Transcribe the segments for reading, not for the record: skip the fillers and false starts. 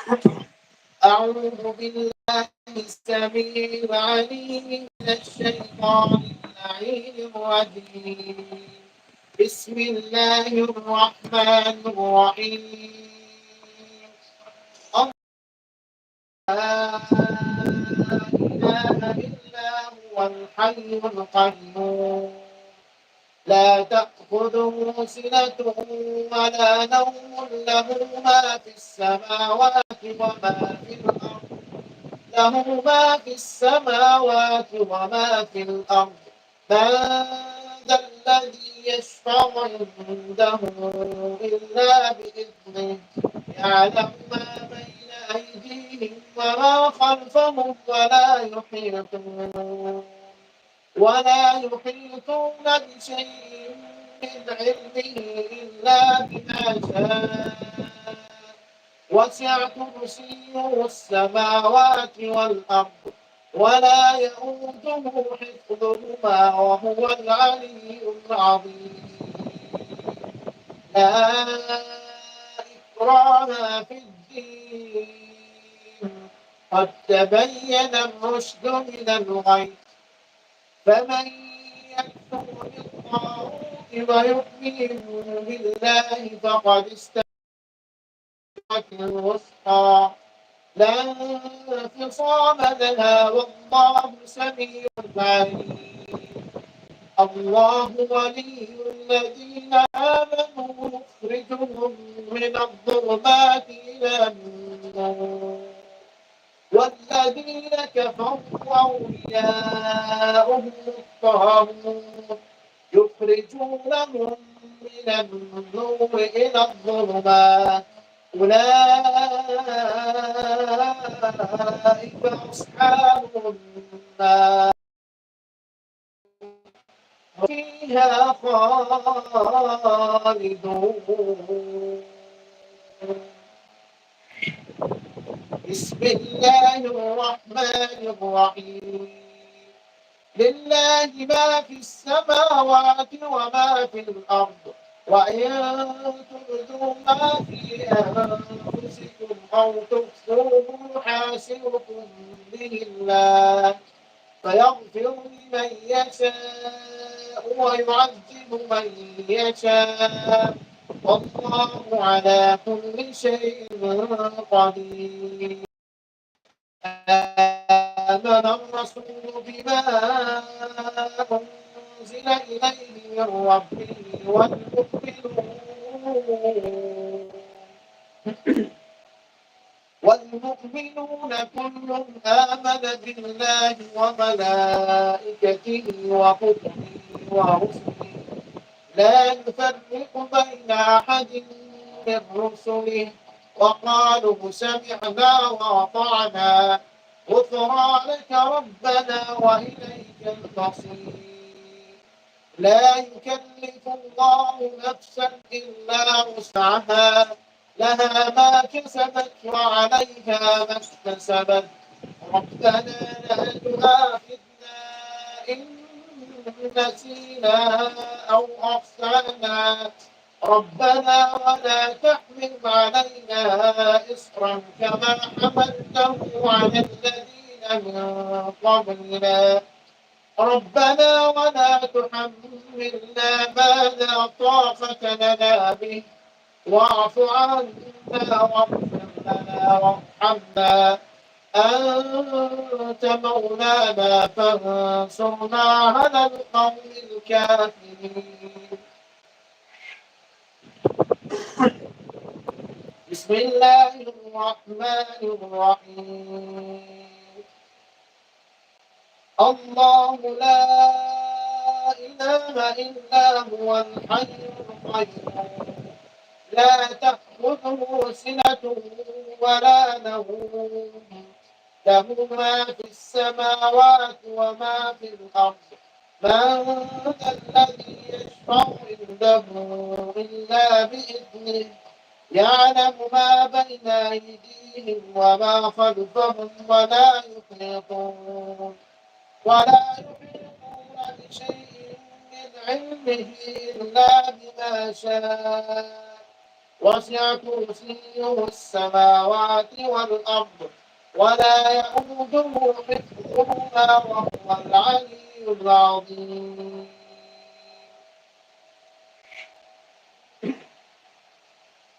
أعوذ بالله السميع العليم من الشيطان اللعين الرجيم. بسم الله الرحمن الرحيم. الله لا إله إلا هو الحي القيوم لا تأخذه سنة ولا نوم له ما في السماوات وما في الأرض له ما في السماوات وما في الأرض من ذا الذي يشفع عنده إلا بإذنه يعلم ما بين أيديهم وما خلفهم ولا يحيطون بشيء من علمه إلا بما شاء وسع كرسيه السماوات والأرض ولا يئوده حفظهما وهو العلي العظيم. لا إكراه في الدين قد تبين الرشد من الغي فمن يكفر بالطاغوت ويؤمن بالله فقد استمسك الوثقى لا انفصام لها والله سميع عليم. الله ولي الذين آمنوا يخرجهم من الظلمات إلى النور والذين كفروا أولياؤهم الطاغوت يخرجونهم من النور إلى الظلمات أولئك أصحاب النار فيها خالدون. بسم الله الرحمن الرحيم. لله ما في السماوات وما في الأرض وإن تبدوا ما في أنفسكم أو تخفوه يحاسبكم به الله فيغفر لمن يشاء ويعذب من يشاء والله على كل شيء قدير. آمن الرسول بما أنزل إليه من ربه والمؤمنون كل آمن بالله وملائكته وكتبه ورسله لا نفرق بين أحد من رسله وقالوا سمعنا وأطعنا غفرانك ربنا وإليك المصير. لا يكلف الله نفسا إلا وسعها لها ما كسبت وعليها ما اكتسبت ربنا لا تؤاخذنا إن نسينا أو أخطأنا ربنا ولا تحمل علينا إصرا كما حملته على الذين من قبلنا ربنا ولا تحملنا ما لا طاقة لنا به واعف عنا واغفر لنا وارحمنا أنت مولانا فانصرنا على القوم الكافرين. بسم الله الرحمن الرحيم. الله لا إله إلا هو الحي القيوم لا تأخذه سنة ولا نوم له ما في السماوات وما في الأرض من ذا الذي يشفع عنده إلا بإذنه يعلم ما بين أيديهم وما خلفهم ولا يحيطون بشيء من علمه إلا بما شاء وسع كرسيه السماوات والأرض ولا يئوده حفظهما وهو العلي العظيم.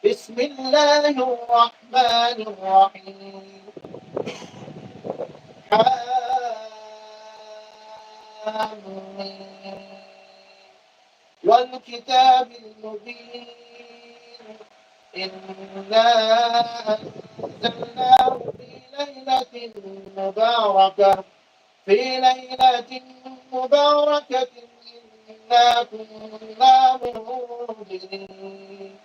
بسم الله الرحمن الرحيم. حم والكتاب المبين إنا أنزلناه في ليلة مباركة إنا كنا منذرين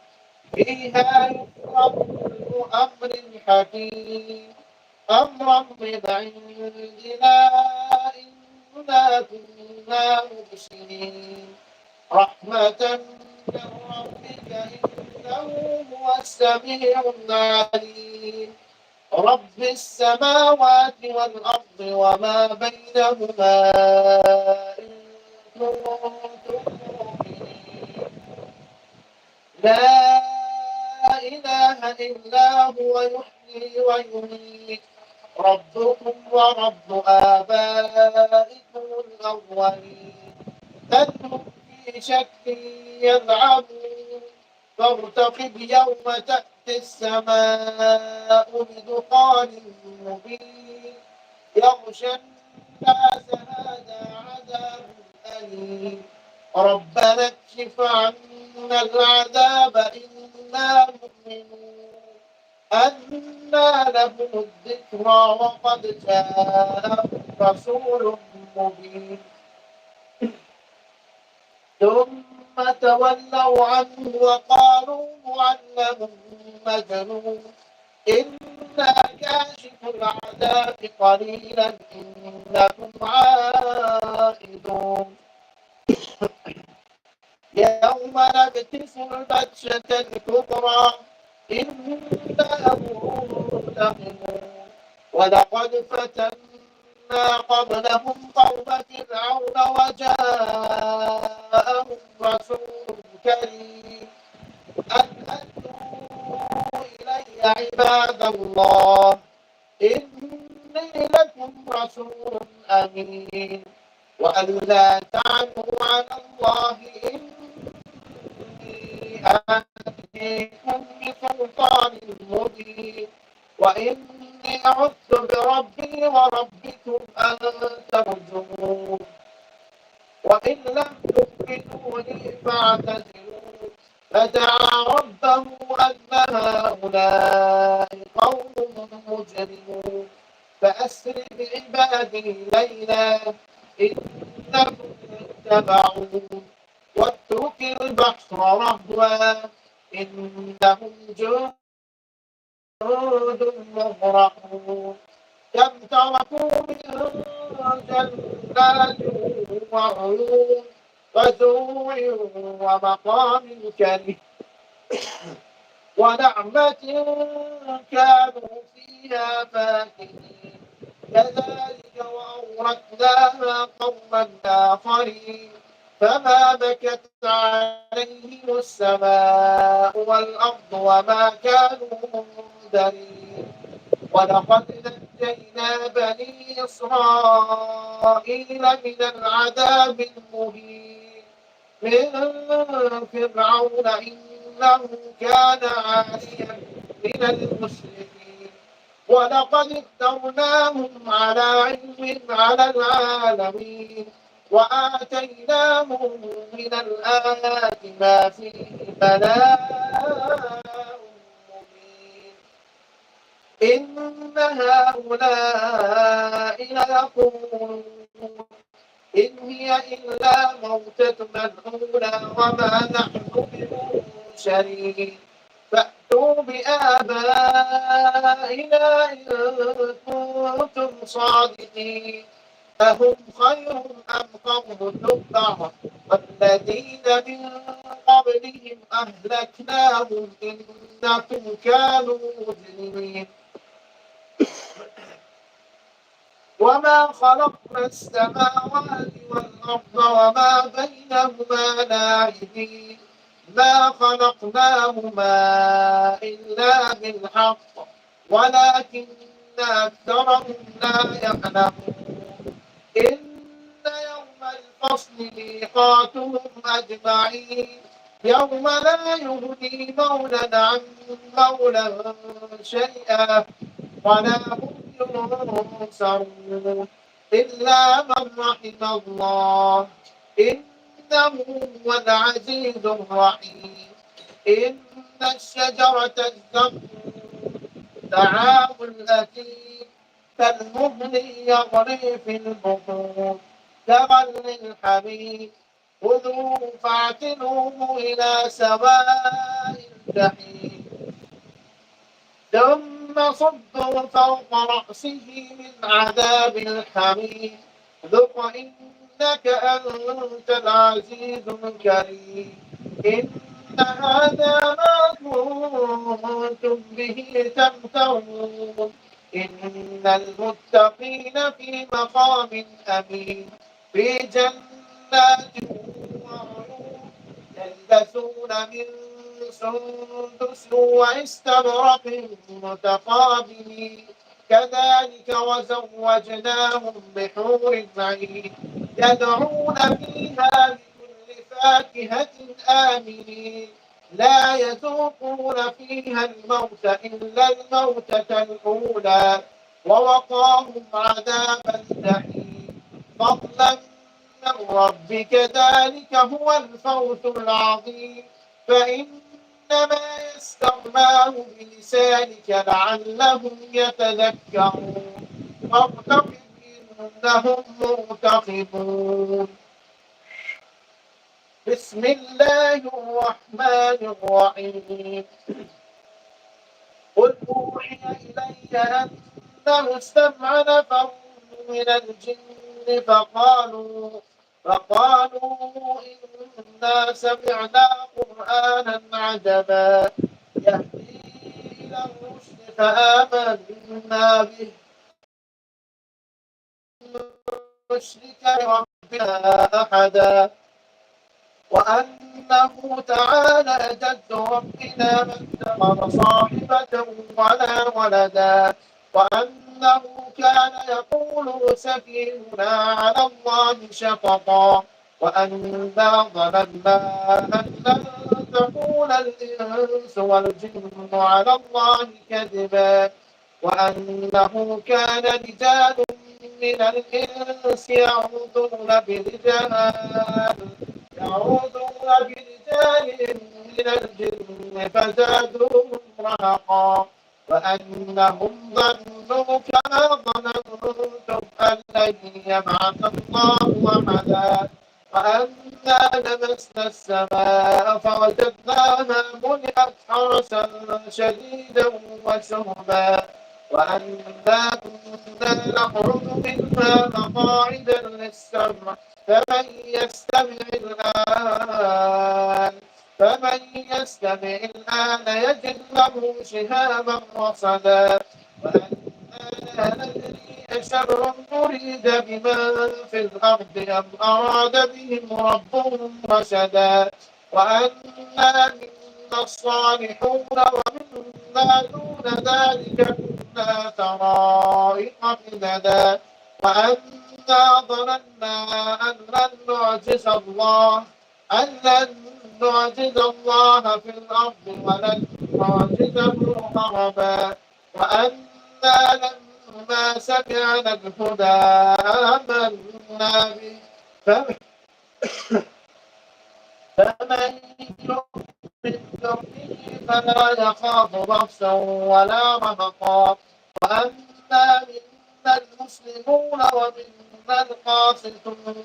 فيها يفرق كل أمر حكيم أمرا من عندنا إنا كنا مرسلين رحمة من ربك إنه هو السميع العليم رب السماوات والأرض وما بينهما إن كنتم مؤمنين لا إله إلا هو يحيي ويميت ربكم ورب آبائكم الأولين بل هم في شك يلعبون فارتقب يوم تأتي السماء بدخان مبين يغشى الناس هذا عذاب أليم ربنا اكشف عنا العذاب إنا مؤمنون أنى لهم الذكرى وقد جاءهم رسول مبين ثم تولوا عنه وقالوا معلم مجنون إنا كاشف العذاب قليلا إنكم عائدون يوم نبتس البتشة الكبرى إنا منتقمون ولقد فتنا قبلهم قوم فرعون وجاءهم رسول كريم أن أدوا إلي عباد الله إني لكم رسول أمين وأن لا تعلوا على الله إني آتيكم بسلطان مبين وإني عذت بربي وربكم أن ترجمون وإن لم تؤمنوا لي فاعتزلون فدعا ربه أن هؤلاء قوم مجرمون فأسر بعبادي ليلا إنكم متبعون واترك البحر رهوا إنهم جند مغرقون كم تركوا من جنات وعيون وزروع ومقام كريم ونعمة كانوا فيها فاكهين كذلك وأورثناها قوما آخرين فما بكت عليهم السماء والأرض وما كانوا منذرين ولقد نجينا بني إسرائيل من العذاب المهين من فرعون إنه كان عاليا من المسرفين ولقد اخترناهم على علم على العالمين وآتيناهم من الآيات ما فيه بلاء مبين إن هؤلاء ليقولون إن هي إلا موتتنا الأولى وما نحن بمنشرين فأتوا بآبائنا إن كنتم صادقين أهم خير أم قوم تبع والذين من قبلهم أهلكناهم إنهم كانوا مجرمين وما خلقنا السماوات والأرض وما بينهما لاعبين ما خلقناهما إلا بالحق ولكن أكثرهم لا يعلمون إن يوم الفصل ميقاتهم أجمعين يوم لا يغني مولى عن مولى شيئا ولا هم ينصرون إلا من رحم الله إنه هو العزيز الرحيم إن الشجرة الزقوم طعام الأثيم كالمهل يغلي في البطون كغل الحميم خذوه فاعتلوه إلى سواء الجحيم ثم صبوا فوق رأسه من عذاب الحميم ذق إنك أنت العزيز الكريم إن هذا ما كنتم به تمترون إن المتقين في مقام أمين في جنات وعيون يلبسون من سندس واستبرق متقابلين كذلك وزوجناهم بحور عين يدعون فيها بكل فاكهة آمنين لا يذوقون فيها الموت إلا الموتة الأولى ووقاهم عذاب الجحيم فضلا من ربك ذلك هو الفوز العظيم فإنما يسرناه بلسانك لعلهم يتذكرون فارتقب إنهم مرتقبون بسم الله الرحمن الرحيم قل أوحي إلي أنه استمع نفر من الجن فقالوا إنا سمعنا قرآنا عجبا يهدي إلى الرشد فآمنا به نشرك بربنا أحدا وأنه تعالى جد ربنا ما اتخذ صاحبة ولا ولدا وأنه كان يقول سفيهنا على الله شططا وأنا ظننا أن لن تقول الإنس والجن على الله كذبا وأنه كان رجال من الإنس يعوذون برجال من الجن فزادوهم رهقا وأنهم ظنوا كما ظننتم أن لن يبعث الله أحدا وأنا لمسنا السماء فوجدناها ملئت حرسا شديدا وشهبا وأنا كنا نقعد منها مقاعد للسمع فمن يستمع الآن يجد له شهابا رصدا وأنا لا ندري أشر نريد بمن في الأرض أم أراد بهم ربهم رشدا وأنا منا الصالحون ومنا دون ذلك كنا طرائق قددا وأنا ظننا أن لن نعجز الله في الأرض ولن نعجزه هربا وأنا لما سمعنا الهدى آمنا به فمن يؤمن به فلا يخاف بخسا ولا رهقا وأنا منا المسلمون ومنا القاسطون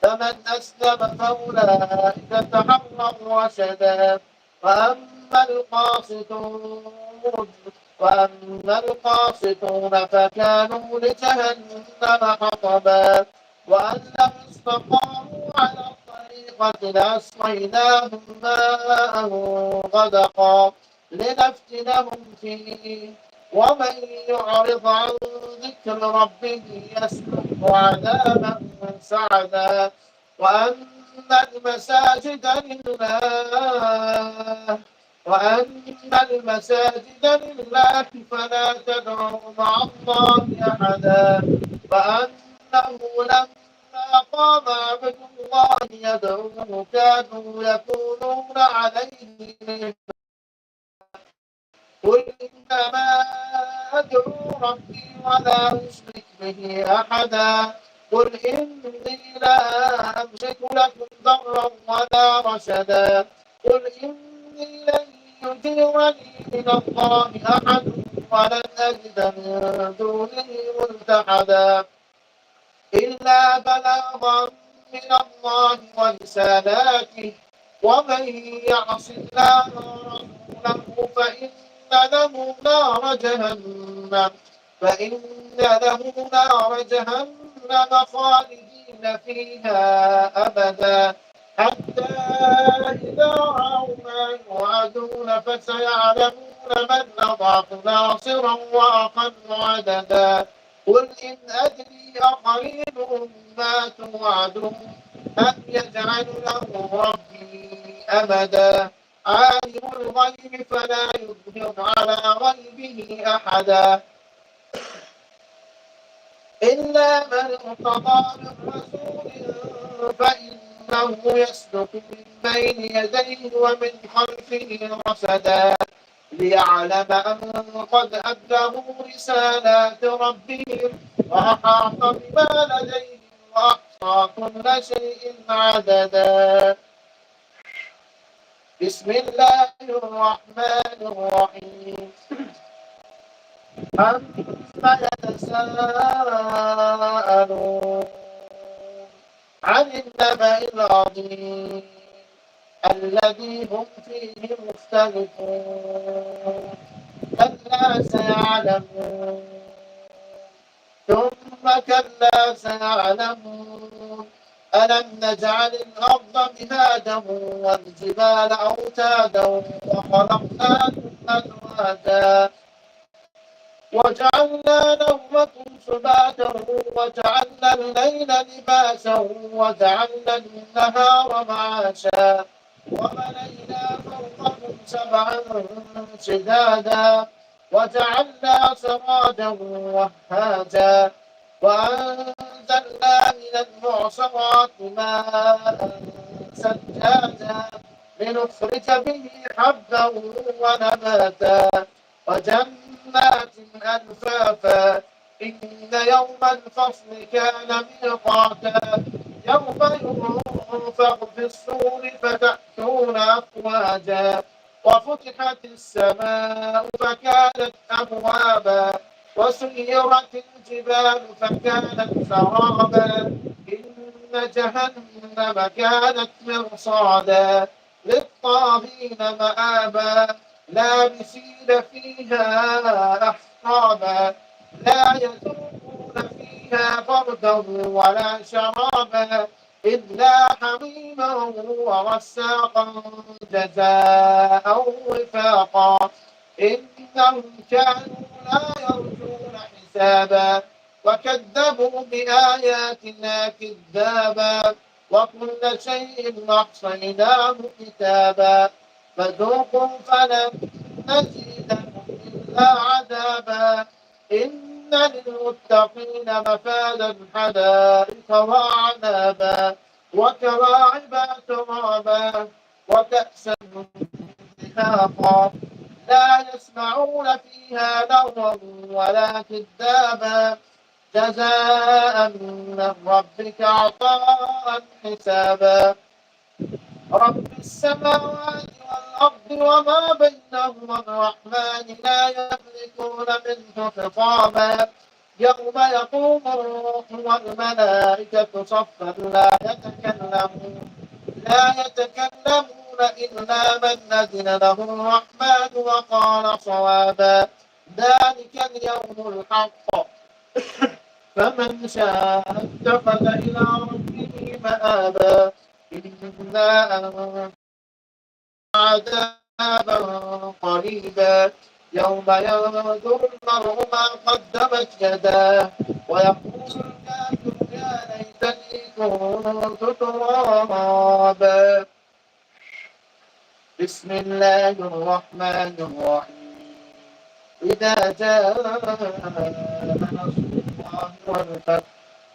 فمن أسلم فأولئك تحروا رشدا وأما القاسطون فكانوا لجهنم حطبا وأن لم استقاموا على الطريقة لأسقيناهم ماء غدقا لنفتنهم فيه ومن يعرض عن ذكر ربه يسلكه عذابا سعدا وأن المساجد لله فلا تدعوا مع الله أحدا وأنه لما قام عبد الله يدعوه كانوا يكونون عليه قل إنما أدعو ربي ولا أشرك به أحدا قل إني لا أملك لكم ضرا ولا رشدا قل إني لن يجيرني من الله أحد ولن أجد من دونه ملتحدا إلا بلاغا من الله ورسالاته ومن يعص الله ورسوله فإن له نار جهنم خالدين فيها أبدا حتى إذا رأوا ما يوعدون فسيعلمون من أضعف ناصرا وأقل عددا قل إن أدري أقريب ما توعدون أم يجعل له ربي أمدا عالم الغيب فلا يظهر على غيبه أحدا إلا من ارتضى من رسول فإنه يسلك من بين يديه ومن خلفه رصدا ليعلم أن قد أبلغوا رسالات ربهم وأحاط بما لديهم وأحصى كل شيء عددا بسم الله الرحمن الرحيم عما يتساءلون عن النبأ العظيم الذي هم فيه مختلفون كلا سيعلمون ثم كلا سيعلمون ألم نجعل الأرض مهادا والجبال أوتادا وخلقناكم أزواجا وجعلنا نومكم سباتا وجعلنا الليل لباسا وجعلنا النهار معاشا وبنينا فوقكم سبعا شدادا وجعلنا سراجا وهاجا وأنزلنا من المعصرات ماء سجاجا لنخرج به حبا ونباتا وجنات ألفافا إن يوم الفصل كان ميقاتا يوم ينفخ في الصور فتأتون أفواجا وفتحت السماء فكانت أبوابا وسيرت الجبال فكانت سرابا إن جهنم كانت مرصادا للطاغين مآبا لابسين فيها أحقابا لا يذوقون فيها بردا ولا شرابا إلا حميما وغساقا جزاء وفاقا إنهم كانوا لا يرجون حسابا وكذبوا بآياتنا كذابا وكل شيء أحصيناه كتابا فذوقوا فلن نزيدكم إلا عذابا إن للمتقين مفازا حدائق وأعنابا وكواعب ترابا وكأسا دهاقا لا يسمعون فيها لغوا ولا كذابا جزاء من ربك عطاء حسابا رب السماوات والأرض وما بينهما الرحمن لا يملكون منه خطابا يوم يقوم الروح والملائكة صفا لا يتكلمون إلا من أذن له الرحمن وقال صوابا ذلك اليوم الحق فمن شاء اتخذ إلى ربه مآبا إنا عذابا قريبا يوم ينظر المرء ما قدمت يداه ويقول الكافر يا ليتني كنت ترابا. بسم الله الرحمن الرحيم. إذا جاء نصر الله والفتح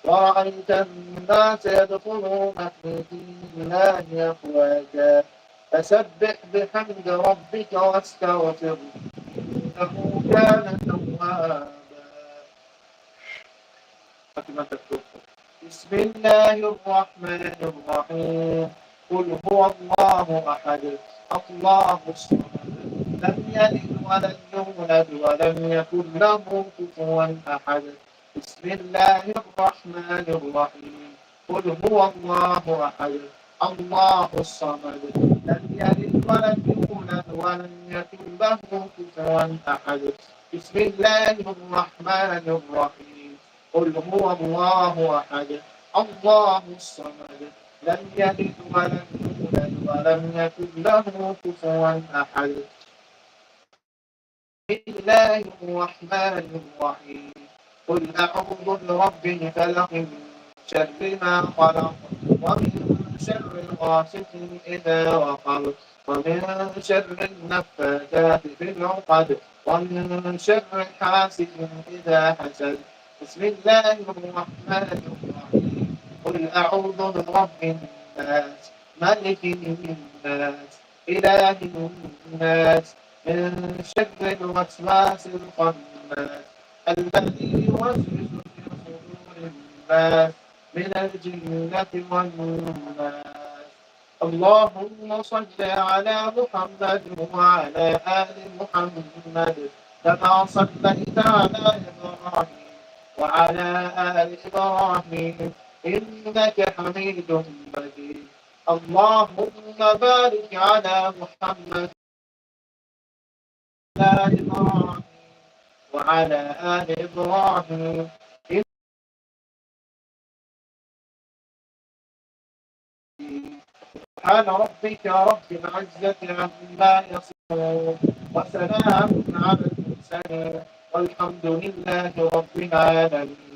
ورأيت الناس يدخلون في دين الله أفواجا فسبح بحمد ربك واستغفره إنه كان توابا. بسم الله الرحمن الرحيم. قل هو الله أحد الله الصمد لم يلد ولم يولد ولم يكن له كفوا أحد. بسم الله الرحمن الرحيم. قل هو الله أحد الله الصمد لم يلد ولم يولد ولم يكن له كفوا أحد. بسم الله الرحمن الرحيم. قل هو الله أحد الله الصمد لم يلد ولم يولد ولم يكن له كفوا أحد. بسم الله الرحمن الرحيم. قل أعوذ برب الفلق من شر ما خلق ومن شر غاسق إذا وقب ومن شر النفاثات في العقد ومن شر حاسد إذا حسد. بسم الله الرحمن الرحيم. قل أعوذ برب الناس ملك الناس إله الناس من شر الوسواس الخناس الذي يوسوس في صدور الناس من الجنة والناس. اللهم صل على محمد وعلى آل محمد كما صليت على إبراهيم وعلى آل إبراهيم إنك حميد مجيد. اللهم بارك على محمد وعلى إبراهيم وعلى آل إبراهيم. سبحان ربك رب العزة عما يصفون وسلام على المرسلين والحمد لله رب العالمين.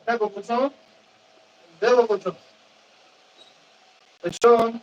لا بكل صوت ده بكل صوت شلون